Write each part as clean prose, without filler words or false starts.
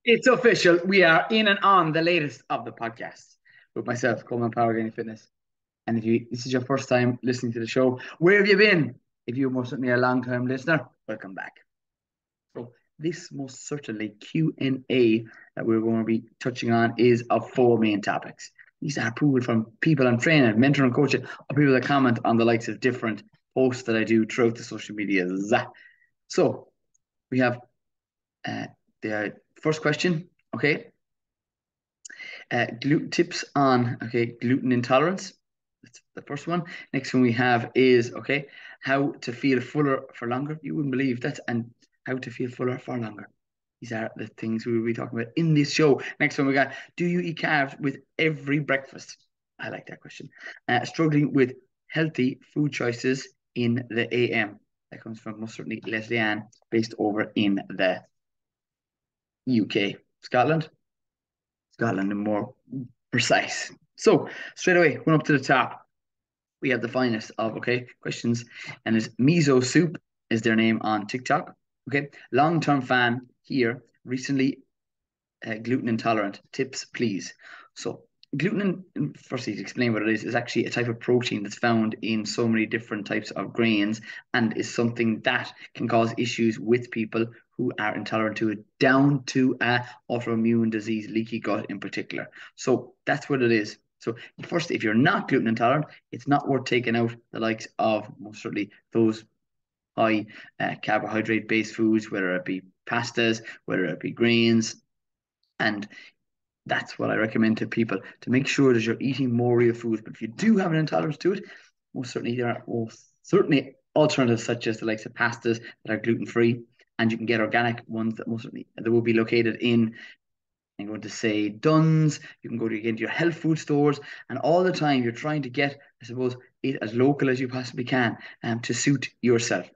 It's official. We are in and on the latest of the podcast with myself, Coleman Power Gaining Fitness. And if this is your first time listening to the show, where have you been? If you're most certainly a long-time listener, welcome back. So this most certainly Q&A that we're going to be touching on is of four main topics. These are pulled from people I'm training, mentoring, and coaching, or people that comment on the likes of different posts that I do throughout the social medias. So we have uh, the first question. Okay, gluten tips on gluten intolerance. That's the first one. Next one we have is how to feel fuller for longer. You wouldn't believe that, and how to feel fuller for longer. These are the things we will be talking about in this show. Next one we got: do you eat carbs with every breakfast? I like that question. Struggling with healthy food choices in the AM. That comes from most certainly Leslie Ann, based over in the UK, Scotland, and more precise. So straight away, going up to the top, we have the finest of questions, and it's Miso Soup is their name on TikTok. Okay, long-term fan here. Recently, gluten intolerant. Tips, please. So gluten, firstly, to explain what it is actually a type of protein that's found in so many different types of grains, and is something that can cause issues with people who are intolerant to it, down to autoimmune disease, leaky gut in particular. So that's what it is. So first, if you're not gluten intolerant, it's not worth taking out the likes of most certainly those high carbohydrate based foods, whether it be pastas, whether it be grains, and that's what I recommend to people, to make sure that you're eating more real foods. But if you do have an intolerance to it, most certainly there are certainly alternatives such as the likes of pastas that are gluten free, and you can get organic ones that most certainly that will be located in. I'm going to say Dunn's. You can go to again to your health food stores, and all the time you're trying to get, I suppose, it as local as you possibly can, to suit yourself.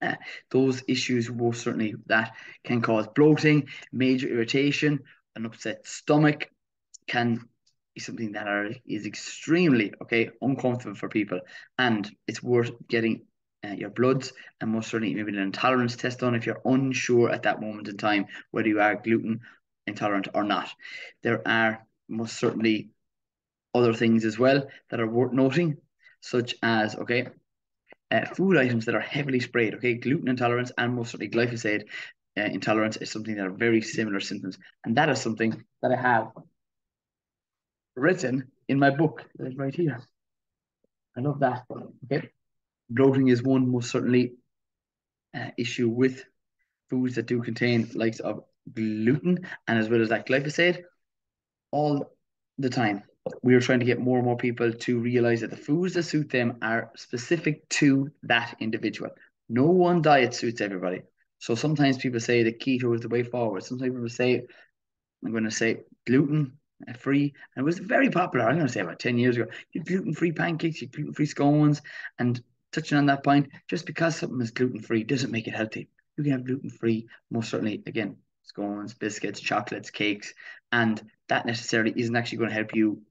Uh, those issues most certainly that can cause bloating, major irritation, an upset stomach, can be something that is extremely uncomfortable for people, and it's worth getting your bloods and most certainly maybe an intolerance test done if you're unsure at that moment in time whether you are gluten intolerant or not. There are most certainly other things as well that are worth noting, such as food items that are heavily sprayed. Okay, gluten intolerance and most certainly glyphosate intolerance is something that are very similar symptoms, and that is something that I have written in my book that is right here. I love that. Okay, bloating is one most certainly issue with foods that do contain likes of gluten and as well as that glyphosate all the time. We are trying to get more and more people to realize that the foods that suit them are specific to that individual. No one diet suits everybody. So sometimes people say that keto is the way forward. Sometimes people say, I'm going to say gluten free. And it was very popular. I'm going to say about 10 years ago. You gluten free pancakes, you gluten free scones. And touching on that point, just because something is gluten free doesn't make it healthy. You can have gluten free, most certainly, again, scones, biscuits, chocolates, cakes. And that necessarily isn't actually going to help you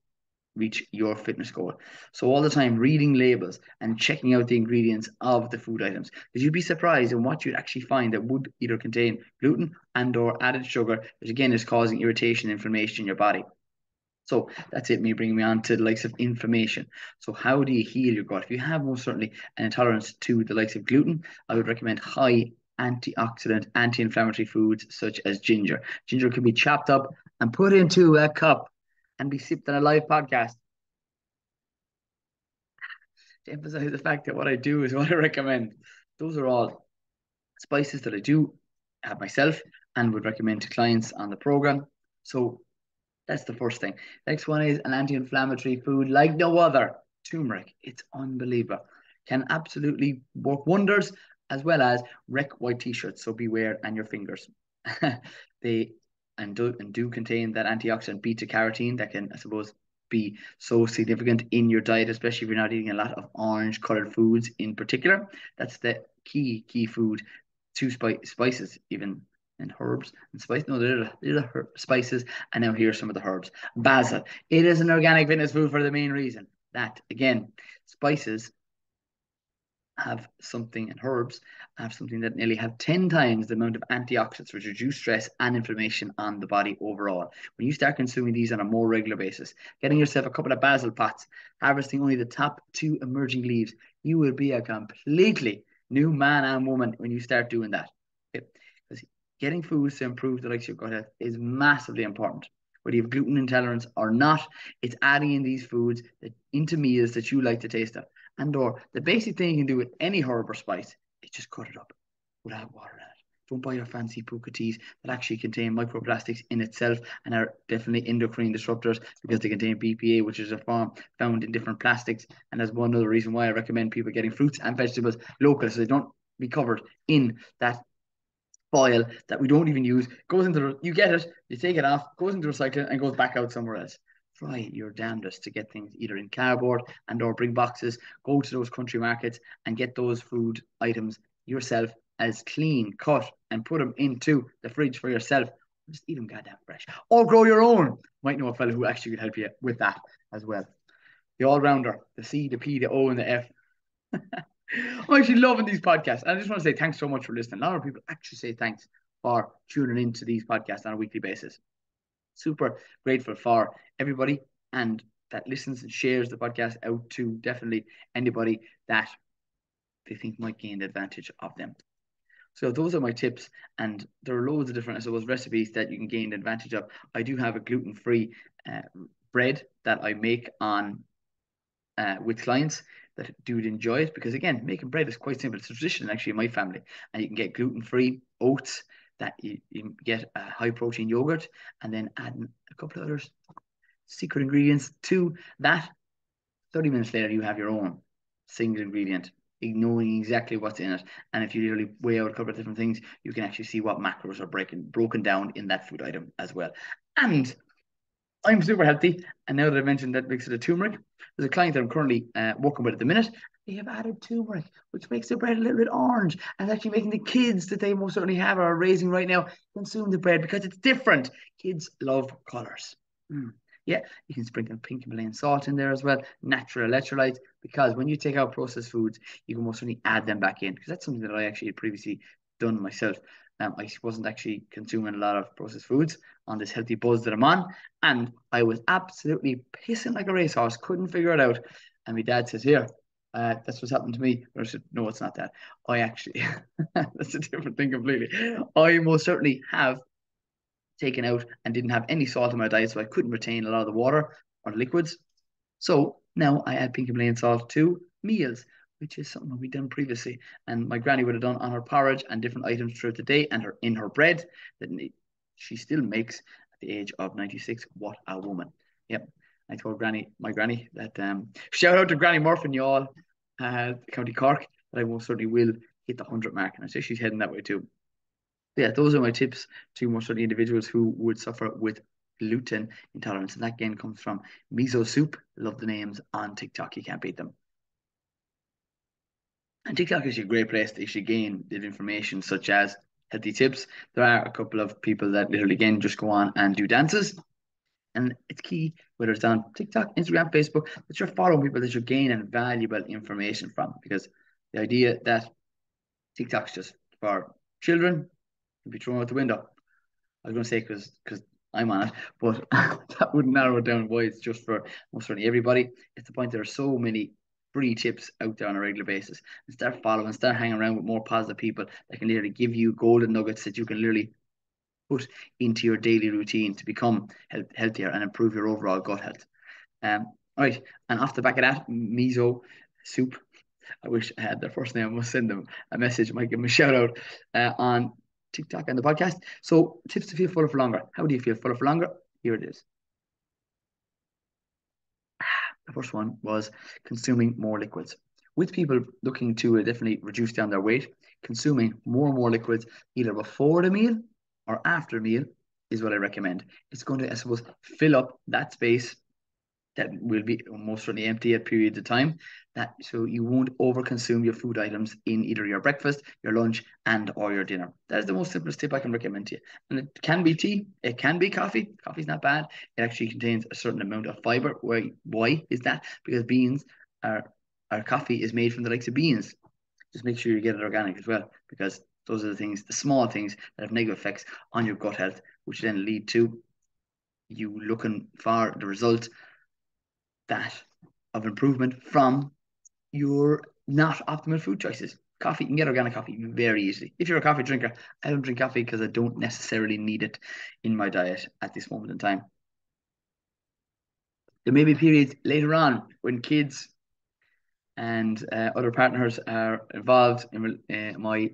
reach your fitness goal. So all the time reading labels and checking out the ingredients of the food items, because you'd be surprised in what you'd actually find that would either contain gluten and or added sugar, which again is causing irritation, inflammation in your body. So that's it, me bringing me on to the likes of inflammation. So how do you heal your gut? If you have most certainly an intolerance to the likes of gluten, I would recommend high antioxidant, anti-inflammatory foods such as ginger. Ginger can be chopped up and put into a cup and be sipped on a live podcast, to emphasize the fact that what I do is what I recommend. Those are all spices that I do have myself and would recommend to clients on the program. So that's the first thing. Next one is an anti-inflammatory food like no other. Turmeric. It's unbelievable. Can absolutely work wonders as well as wreck white t-shirts. So beware and your fingers. they do contain that antioxidant beta carotene that can, I suppose, be so significant in your diet, especially if you're not eating a lot of orange colored foods in particular. That's the key food to spices, even and herbs and spice. No, they're the spices. And now here's some of the herbs. Basil. It is an organic fitness food for the main reason that, again, spices have something, and herbs have something that nearly have 10 times the amount of antioxidants, which reduce stress and inflammation on the body overall. When you start consuming these on a more regular basis, getting yourself a couple of basil pots, harvesting only the top two emerging leaves, you will be a completely new man and woman when you start doing that. Okay? Because getting foods to improve the likes of your gut health is massively important. Whether you have gluten intolerance or not, it's adding in these foods into meals that you like to taste of. And or the basic thing you can do with any herb or spice is just cut it up without water in it. Don't buy your fancy puka teas that actually contain microplastics in itself and are definitely endocrine disruptors because they contain BPA, which is a form found in different plastics. And that's one other reason why I recommend people getting fruits and vegetables local so they don't be covered in that foil that we don't even use. Goes into you get it, you take it off, goes into recycling and goes back out somewhere else. Try your damnedest to get things either in cardboard and or bring boxes. Go to those country markets and get those food items yourself as clean, cut, and put them into the fridge for yourself. Just eat them goddamn fresh. Or grow your own. Might know a fellow who actually could help you with that as well. The all-rounder, the C, the P, the O, and the F. I'm actually loving these podcasts. And I just want to say thanks so much for listening. A lot of people actually say thanks for tuning into these podcasts on a weekly basis. Super grateful for everybody and that listens and shares the podcast out to definitely anybody that they think might gain advantage of them. So those are my tips, and there are loads of different, I suppose, recipes that you can gain advantage of. I do have a gluten-free bread that I make on with clients that do enjoy it because again, making bread is quite simple. It's a tradition actually in my family, and you can get gluten-free oats that you get a high protein yogurt, and then adding a couple of other secret ingredients to that. 30 minutes later, you have your own single ingredient, knowing exactly what's in it. And if you literally weigh out a couple of different things, you can actually see what macros are broken down in that food item as well. And I'm super healthy. And now that I mentioned that mix of the turmeric, there's a client that I'm currently working with at the minute. They have added turmeric, which makes the bread a little bit orange and actually making the kids that they most certainly have or are raising right now consume the bread because it's different. Kids love colors. Yeah, you can sprinkle pink Himalayan salt in there as well, natural electrolytes, because when you take out processed foods, you can most certainly add them back in. Because that's something that I actually had previously done myself. I wasn't actually consuming a lot of processed foods on this healthy buzz that I'm on, and I was absolutely pissing like a racehorse, couldn't figure it out. And my dad says, "Here, that's what's happened to me." But I said, "No, it's not that. I actually, that's a different thing completely. I most certainly have taken out and didn't have any salt in my diet, so I couldn't retain a lot of the water or the liquids. So now I add pink Himalayan salt to meals, which is something we've done previously. And my granny would have done on her porridge and different items throughout the day and in her bread that she still makes at the age of 96. What a woman. Yep. I told my granny, that shout out to Granny Murphy, y'all, County Cork, that I most certainly will hit the 100 mark. And I say she's heading that way too. Yeah, those are my tips to most of the individuals who would suffer with gluten intolerance. And that again comes from Miso Soup. Love the names on TikTok. You can't beat them. And TikTok is a great place to actually gain the information such as healthy tips. There are a couple of people that literally again just go on and do dances. And it's key, whether it's on TikTok, Instagram, Facebook, that you're following people that you're gaining valuable information from. Because the idea that TikTok's just for children can be thrown out the window. I was going to say because I'm on it, but that would narrow it down why it's just for most certainly everybody. It's the point there are so many free tips out there on a regular basis. And start following, start hanging around with more positive people that can literally give you golden nuggets that you can literally put into your daily routine to become healthier and improve your overall gut health. All right, and off the back of that, miso soup. I wish I had their first name. I must send them a message. I might give them a shout out on TikTok and the podcast. So, tips to feel fuller for longer. How do you feel fuller for longer? Here it is. The first one was consuming more liquids. With people looking to definitely reduce down their weight, consuming more and more liquids either before the meal or after the meal is what I recommend. It's going to, I suppose, fill up that space that will be most certainly empty at periods of time, that so you won't overconsume your food items in either your breakfast, your lunch, and or your dinner. That is the most simplest tip I can recommend to you. And it can be tea, it can be coffee. Coffee's not bad. It actually contains a certain amount of fiber. Why is that? Because beans are our coffee is made from the likes of beans. just make sure you get it organic as well, because those are the things, the small things that have negative effects on your gut health, which then lead to you looking for the result that of improvement from your not optimal food choices. Coffee, you can get organic coffee very easily. If you're a coffee drinker, I don't drink coffee because I don't necessarily need it in my diet at this moment in time. There may be periods later on when kids and other partners are involved in my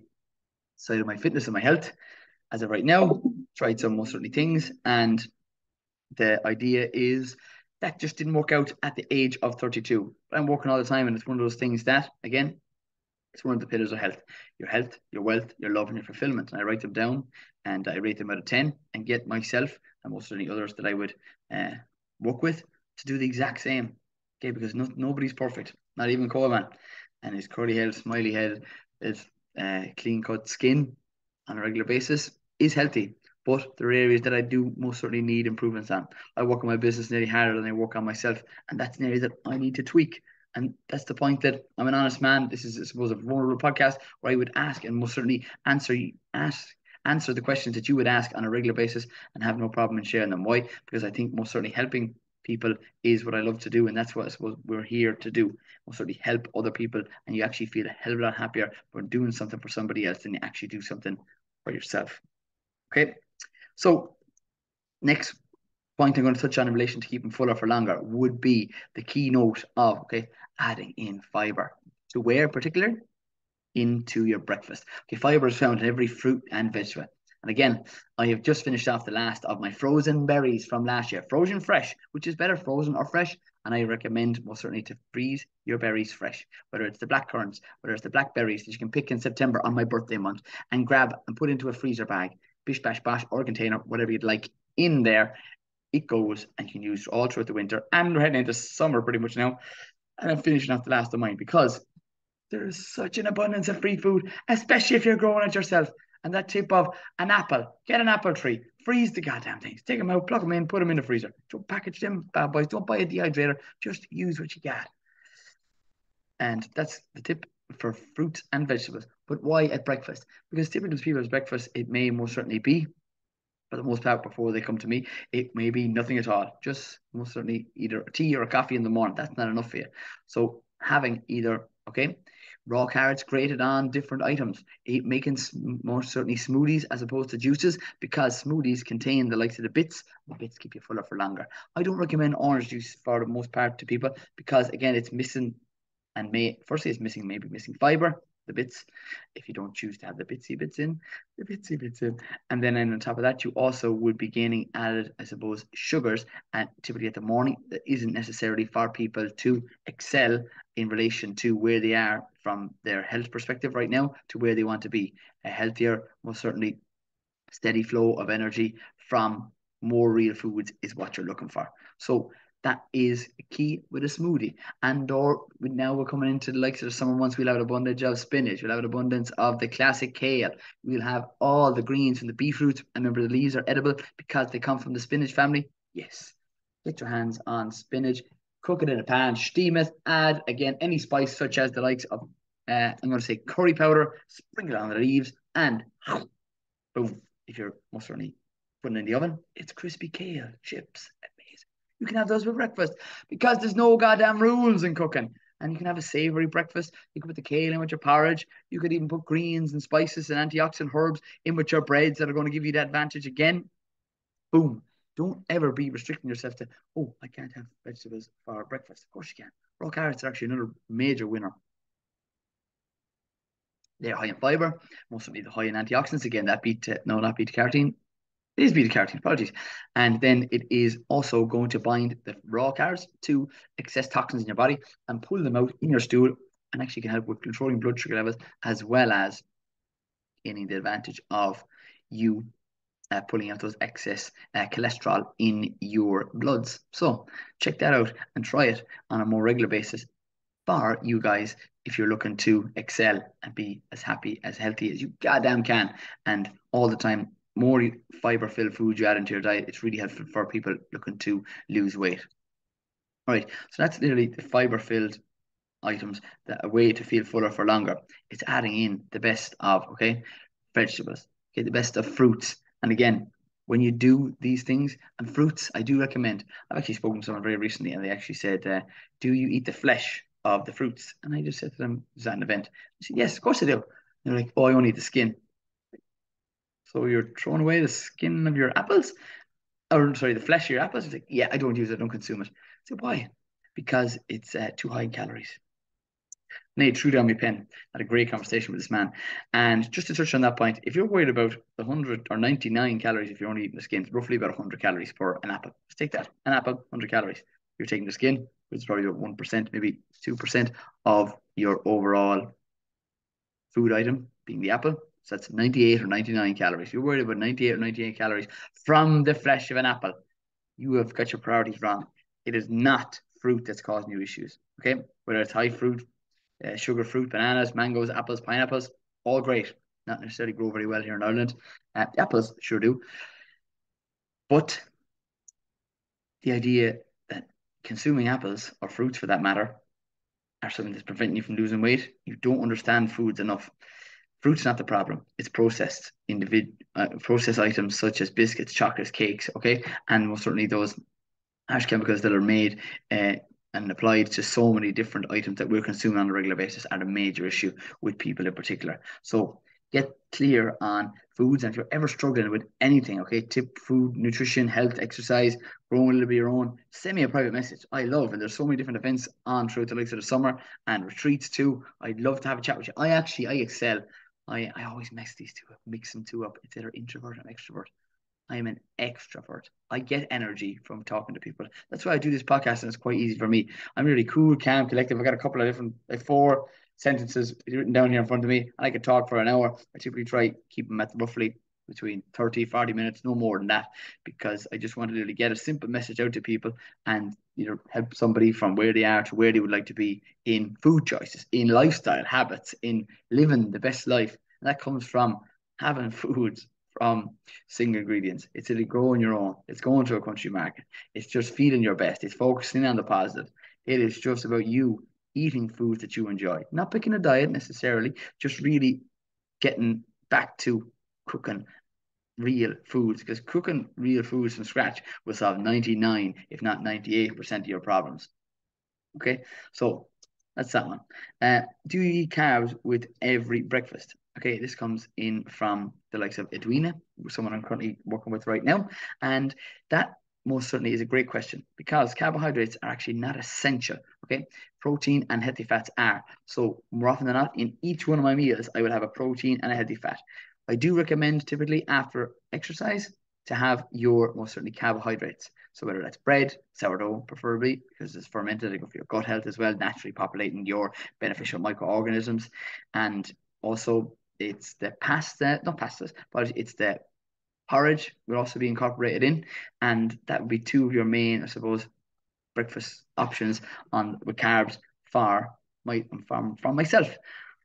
side of my fitness and my health. As of right now, tried some most certainly things, and the idea is that just didn't work out at the age of 32. But I'm working all the time, and it's one of those things that, again, it's one of the pillars of health, your wealth, your love, and your fulfillment. And I write them down and I rate them out of 10 and get myself and most certainly others that I would work with to do the exact same. Okay, because nobody's perfect, not even Coleman. And his curly head, smiley head, his clean cut skin on a regular basis is healthy. But there are areas that I do most certainly need improvements on. I work on my business nearly harder than I work on myself. And that's an area that I need to tweak. And that's the point, that I'm an honest man. This is, I suppose, a vulnerable podcast where I would ask and most certainly answer the questions that you would ask on a regular basis and have no problem in sharing them. Why? Because I think most certainly helping people is what I love to do, and that's what I suppose we're here to do. Most certainly help other people, and you actually feel a hell of a lot happier when doing something for somebody else than you actually do something for yourself. Okay, so next point I'm going to touch on in relation to keeping fuller for longer would be the keynote of adding in fiber. To where particular? Into your breakfast. Okay, fiber is found in every fruit and vegetable. And again, I have just finished off the last of my frozen berries from last year. Frozen fresh, which is better, frozen or fresh. And I recommend most certainly to freeze your berries fresh, whether it's the black currants, whether it's the blackberries that you can pick in September on my birthday month and grab and put into a freezer bag, bish bash bash, or a container, whatever you'd like in there. It goes and you can use all throughout the winter. And we're heading into summer pretty much now. And I'm finishing off the last of mine because there is such an abundance of free food, especially if you're growing it yourself. And that tip of an apple, get an apple tree, freeze the goddamn things, take them out, plug them in, put them in the freezer. Don't package them, bad boys. Don't buy a dehydrator. Just use what you got. And that's the tip for fruits and vegetables. But why at breakfast? Because typically people's breakfast, it may most certainly be, for the most part, before they come to me, it may be nothing at all. Just most certainly either a tea or a coffee in the morning. That's not enough for you. So having either, raw carrots grated on different items, making more certainly smoothies as opposed to juices, because smoothies contain the likes of the bits. The bits keep you fuller for longer. I don't recommend orange juice for the most part to people because, again, it's missing, and firstly it's maybe missing fiber, the bits, if you don't choose to have the bitsy bits in, and then on top of that you also would be gaining added, I suppose, sugars, and typically at the morning that isn't necessarily for people to excel in relation to where they are from their health perspective right now to where they want to be. A healthier, most certainly steady flow of energy from more real foods is what you're looking for. So that is key with a smoothie. And or now we're coming into the likes of the summer months, we'll have an abundance of spinach, we'll have an abundance of the classic kale, we'll have all the greens from the beetroot. And remember, the leaves are edible because they come from the spinach family. Yes, get your hands on spinach, cook it in a pan, steam it, add again any spice such as the likes of I'm going to say curry powder, sprinkle it on the leaves, and boom. If you're most certainly putting it in the oven, it's crispy kale chips. Amazing. You can have those for breakfast because there's no goddamn rules in cooking. And you can have a savory breakfast. You can put the kale in with your porridge. You could even put greens and spices and antioxidant herbs in with your breads that are going to give you that advantage again. Boom. Don't ever be restricting yourself to, oh, I can't have vegetables for breakfast. Of course you can. Raw carrots are actually another major winner. They're high in fiber, mostly the high in antioxidants. Again, not beta carotene. It is beta carotene, apologies. And then it is also going to bind the raw carrots to excess toxins in your body and pull them out in your stool, and actually can help with controlling blood sugar levels as well as gaining the advantage of you pulling out those excess cholesterol in your bloods. So check that out and try it on a more regular basis for you guys if you're looking to excel and be as happy, as healthy as you goddamn can. And all the time, more fiber filled food you add into your diet, it's really helpful for people looking to lose weight. All right, so that's literally the fiber filled items, a way to feel fuller for longer. It's adding in the best of, okay, vegetables, okay, the best of fruits. And again, when you do these things, and fruits, I do recommend. I've actually spoken to someone very recently, and they actually said, "Do you eat the flesh of the fruits?" And I just said to them, "Is that an event?" I said, "Yes, of course I do." And they're like, "Oh, I only eat the skin." So you're throwing away the skin of your apples? Or sorry, the flesh of your apples? It's like, yeah, I don't use it, I don't consume it. I said, why? Because it's too high in calories. Nate threw down my pen. Had a great conversation with this man. And just to touch on that point, if you're worried about the 100 or 99 calories, if you're only eating the skin, it's roughly about 100 calories per an apple. Just take that. An apple, 100 calories. You're taking the skin, which is probably about 1%, maybe 2% of your overall food item, being the apple. So that's 98 or 99 calories. You're worried about 98 or 98 calories from the flesh of an apple. You have got your priorities wrong. It is not fruit that's causing you issues. Okay, whether it's high fruit, sugar fruit, bananas, mangoes, apples, pineapples, all great. Not necessarily grow very well here in Ireland. Apples sure do, but the idea that consuming apples or fruits for that matter are something that's preventing you from losing weight, you don't understand foods enough. Fruit's not the problem. It's processed items such as biscuits, chocolates, cakes, okay, and most certainly those harsh chemicals that are made and applied to so many different items that we're consuming on a regular basis are a major issue with people in particular. So get clear on foods, and if you're ever struggling with anything, okay, tip food, nutrition, health, exercise, growing a little bit of your own, send me a private message. I love, and there's so many different events on throughout the likes of the summer and retreats too. I'd love to have a chat with you. I excel. I always mix these two up, mix them two up. It's either introvert or extrovert. I am an extrovert. I get energy from talking to people. That's why I do this podcast, and it's quite easy for me. I'm really cool, calm, collective. I've got a couple of different, like 4 sentences written down here in front of me, and I could talk for an hour. I typically try keep them at roughly between 30, 40 minutes, no more than that, because I just wanted to get a simple message out to people and help somebody from where they are to where they would like to be in food choices, in lifestyle habits, in living the best life. And that comes from having foods from single ingredients. It's really growing your own. It's going to a country market. It's just feeding your best. It's focusing on the positive. It is just about you eating foods that you enjoy. Not picking a diet necessarily, just really getting back to cooking real foods, because cooking real foods from scratch will solve 99, if not 98% of your problems. Okay, so that's that one. Do you eat carbs with every breakfast? Okay, this comes in from the likes of Edwina, someone I'm currently working with right now. And that most certainly is a great question, because carbohydrates are actually not essential. Okay, protein and healthy fats are. So more often than not, in each one of my meals, I will have a protein and a healthy fat. I do recommend typically after exercise to have your most certainly carbohydrates. So whether that's bread, sourdough, preferably because it's fermented, good for your gut health as well, naturally populating your beneficial microorganisms. And also it's the pasta, not pastas, but it's the porridge will also be incorporated in. And that would be two of your main, I suppose, breakfast options on with carbs for from myself.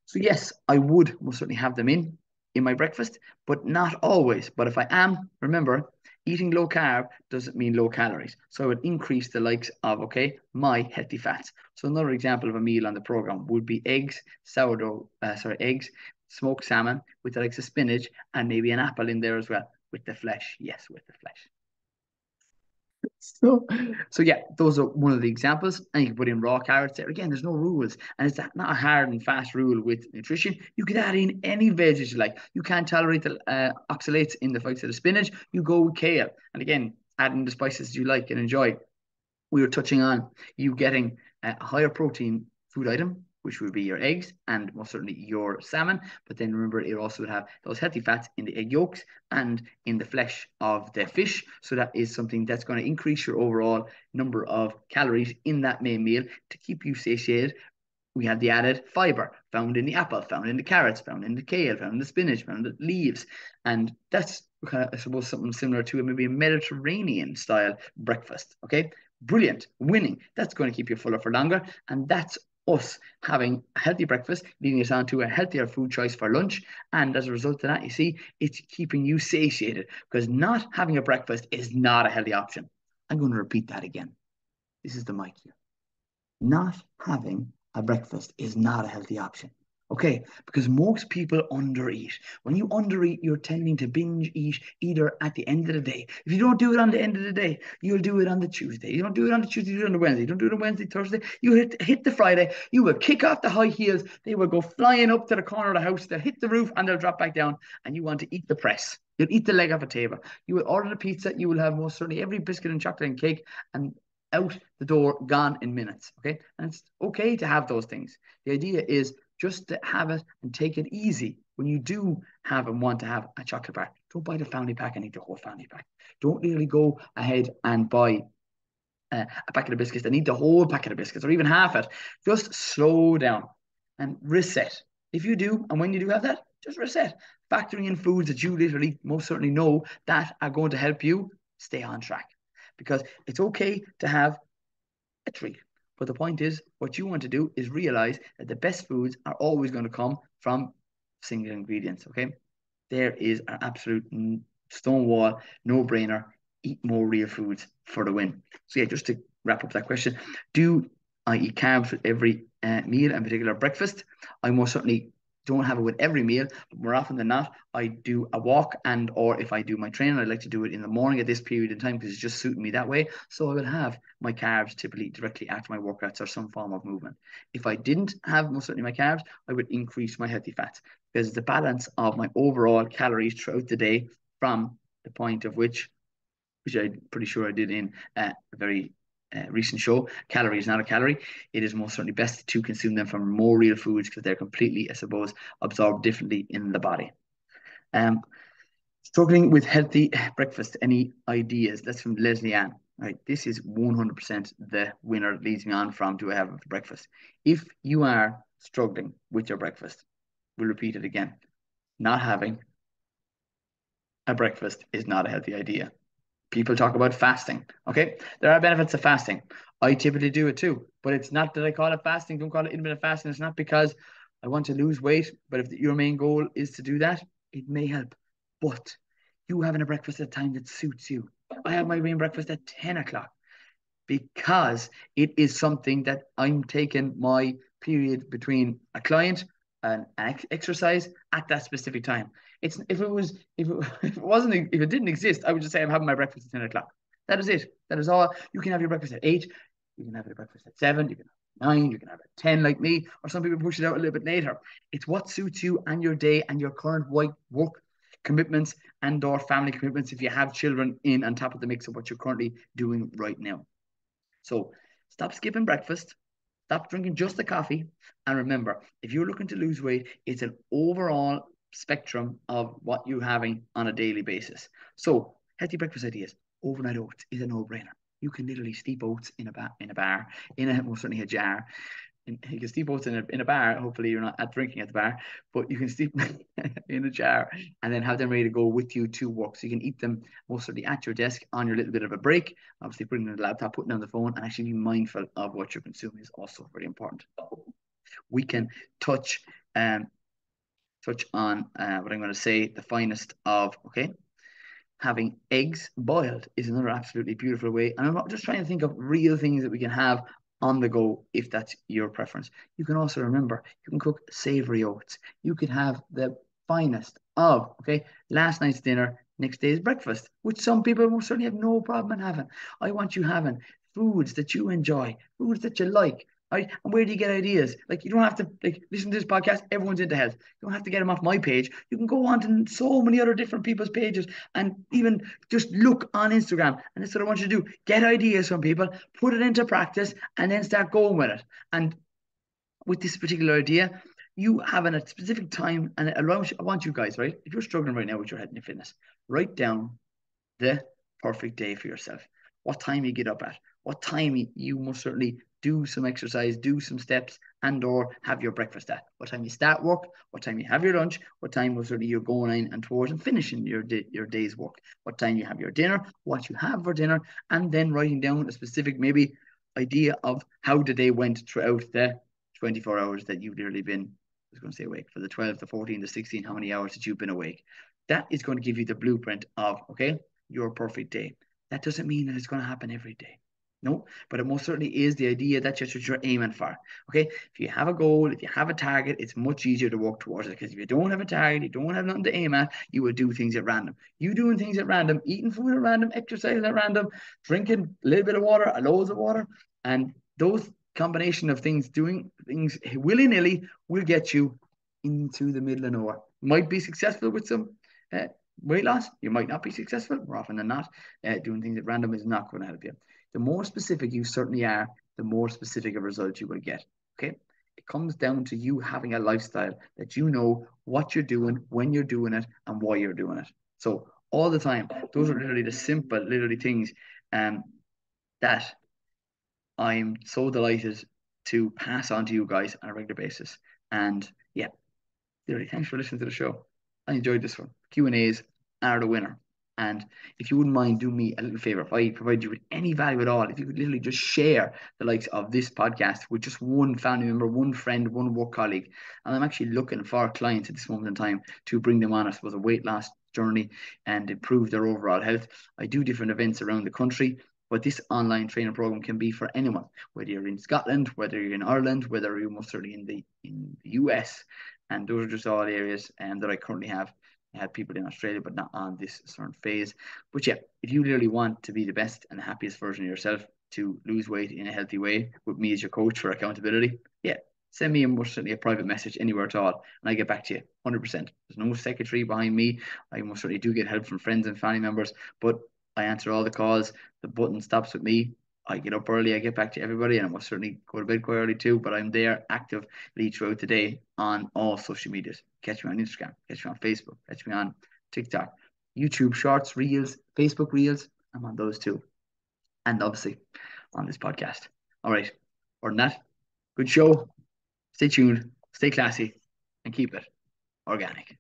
So yes, I would most certainly have them in my breakfast, but not always. But if I am, remember, eating low carb doesn't mean low calories. So I would increase the likes of, okay, my healthy fats. So another example of a meal on the program would be eggs, smoked salmon with the likes of spinach and maybe an apple in there as well with the flesh. Yes, with the flesh. So, so yeah, those are one of the examples. And you can put in raw carrots there. Again, there's no rules. And it's not a hard and fast rule with nutrition. You could add in any veggies you like. You can't tolerate the oxalates in the likes of the spinach. You go with kale. And again, add in the spices you like and enjoy. We were touching on you getting a higher protein food item, which would be your eggs and most certainly your salmon. But then remember, it also would have those healthy fats in the egg yolks and in the flesh of the fish. So that is something that's going to increase your overall number of calories in that main meal to keep you satiated. We have the added fiber found in the apple, found in the carrots, found in the kale, found in the spinach, found in the leaves. And that's kind of, I suppose, something similar to maybe a Mediterranean style breakfast. Okay, brilliant, winning. That's going to keep you fuller for longer. And that's us having a healthy breakfast, leading us on to a healthier food choice for lunch. And as a result of that, you see, it's keeping you satiated, because not having a breakfast is not a healthy option. I'm going to repeat that again. This is the mic here. Not having a breakfast is not a healthy option. Okay, because most people undereat. When you undereat, you're tending to binge eat either at the end of the day. If you don't do it on the end of the day, you'll do it on the Tuesday. You don't do it on the Tuesday, you do it on the Wednesday. You don't do it on Wednesday, Thursday. You hit the Friday. You will kick off the high heels. They will go flying up to the corner of the house. They'll hit the roof and they'll drop back down. And you want to eat the press. You'll eat the leg off a table. You will order the pizza. You will have most certainly every biscuit and chocolate and cake and out the door, gone in minutes. Okay. And it's okay to have those things. The idea is just to have it and take it easy. When you do have and want to have a chocolate bar, don't buy the family pack and eat the whole family pack. Don't really go ahead and buy a packet of biscuits and eat the whole packet of biscuits or even half it. Just slow down and reset. If you do, and when you do have that, just reset. Factoring in foods that you literally most certainly know that are going to help you stay on track. Because it's okay to have a treat. But the point is, what you want to do is realize that the best foods are always going to come from single ingredients. Okay. There is an absolute stonewall, no brainer. Eat more real foods for the win. So, yeah, just to wrap up that question, do I eat carbs with every meal, in particular breakfast? I most certainly don't have it with every meal, but more often than not, I do a walk, and or if I do my training, I like to do it in the morning at this period in time because it's just suiting me that way. So I will have my carbs typically directly after my workouts or some form of movement. If I didn't have most certainly my carbs, I would increase my healthy fats because it's the balance of my overall calories throughout the day from the point of which I'm pretty sure I did in a very recent show. Calorie is not a calorie. It is most certainly best to consume them from more real foods because they're completely, I suppose, absorbed differently in the body. Um, Struggling with healthy breakfast. Any ideas? That's from Leslie Ann. Right, this is 100% the winner. Leads me on from do I have breakfast? If you are struggling with your breakfast, we'll repeat it again. Not having a breakfast is not a healthy idea. People talk about fasting. Okay, there are benefits of fasting. I typically do it too, but it's not that I call it fasting. Don't call it intermittent fasting. It's not because I want to lose weight, but if your main goal is to do that, it may help. But you having a breakfast at a time that suits you. I have my main breakfast at 10 o'clock because it is something that I'm taking my period between a client and exercise at that specific time. It's if it wasn't if it didn't exist, I would just say I'm having my breakfast at 10 o'clock. That is it. That is all. You can have your breakfast at 8, you can have your breakfast at 7, you can have 9, you can have it at 10 like me, or some people push it out a little bit later. It's what suits you and your day and your current work commitments and or family commitments if you have children in on top of the mix of what you're currently doing right now. So stop skipping breakfast, stop drinking just the coffee. And remember, if you're looking to lose weight, it's an overall spectrum of what you're having on a daily basis. So healthy breakfast ideas. Overnight oats is a no-brainer. You can literally steep oats in a bar, in a most certainly a jar, you can steep oats in a bar. Hopefully, you're not at drinking at the bar, but you can steep in a jar and then have them ready to go with you to work. So you can eat them mostly at your desk on your little bit of a break. Obviously, putting in the laptop, putting on the phone, and actually be mindful of what you're consuming is also very important. We can touch touch on what I'm going to say, the finest of having eggs boiled is another absolutely beautiful way. And I'm not just trying to think of real things that we can have on the go if that's your preference. You can also remember you can cook savory oats. You could have the finest of last night's dinner, next day's breakfast, which some people will certainly have no problem in having. I want you having foods that you enjoy, foods that you like. Right? And where do you get ideas? Like you don't have to listen to this podcast. Everyone's into health. You don't have to get them off my page. You can go on to so many other different people's pages and even just look on Instagram. And that's what I want you to do. Get ideas from people, put it into practice, and then start going with it. And with this particular idea, you have a specific time, and I want you guys, right? If you're struggling right now with your health and your fitness, write down the perfect day for yourself. What time you get up at, what time you most certainly do some exercise, do some steps, and or have your breakfast at. What time you start work, what time you have your lunch, what time most certainly you're going in and towards and finishing your day's work, what time you have your dinner, what you have for dinner, and then writing down a specific maybe idea of how the day went throughout the 24 hours that you've literally been, I was going to say awake, for the 12, the 14, the 16, how many hours that you've been awake. That is going to give you the blueprint of, your perfect day. That doesn't mean that it's going to happen every day. No, but it most certainly is the idea that that's what you're aiming for. Okay, if you have a goal, if you have a target, it's much easier to work towards it. Because if you don't have a target, you don't have nothing to aim at, you will do things at random. You doing things at random, eating food at random, exercising at random, drinking a little bit of water, loads of water, and those combination of things, doing things willy nilly, will get you into the middle of nowhere. Might be successful with some uh, weight loss. You might not be successful. More often than not, doing things at random is not going to help you. The more specific you certainly are, the more specific a result you will get. Okay. It comes down to you having a lifestyle that you know what you're doing, when you're doing it, and why you're doing it. So all the time, those are literally the simple, literally things that I'm so delighted to pass on to you guys on a regular basis. And yeah, literally, thanks for listening to the show. I enjoyed this one. Q&As are the winner. And if you wouldn't mind, do me a little favor. If I provide you with any value at all, if you could literally just share the likes of this podcast with just one family member, one friend, one work colleague. And I'm actually looking for clients at this moment in time to bring them on, I suppose, a weight loss journey and improve their overall health. I do different events around the country, but this online training program can be for anyone, whether you're in Scotland, whether you're in Ireland, whether you're most certainly in the US. And those are just all areas that I currently have. I have people in Australia, but not on this certain phase. But yeah, if you really want to be the best and the happiest version of yourself, to lose weight in a healthy way with me as your coach for accountability, yeah, send me most certainly a private message anywhere at all, and I get back to you 100%. There's no secretary behind me. I most certainly do get help from friends and family members, but I answer all the calls. The button stops with me. I get up early, I get back to everybody, and I must certainly go to bed quite early too. But I'm there actively throughout the day on all social medias. Catch me on Instagram, catch me on Facebook, catch me on TikTok, YouTube Shorts, Reels, Facebook Reels. I'm on those too. And obviously on this podcast. All right. Other than that, good show. Stay tuned, stay classy, and keep it organic.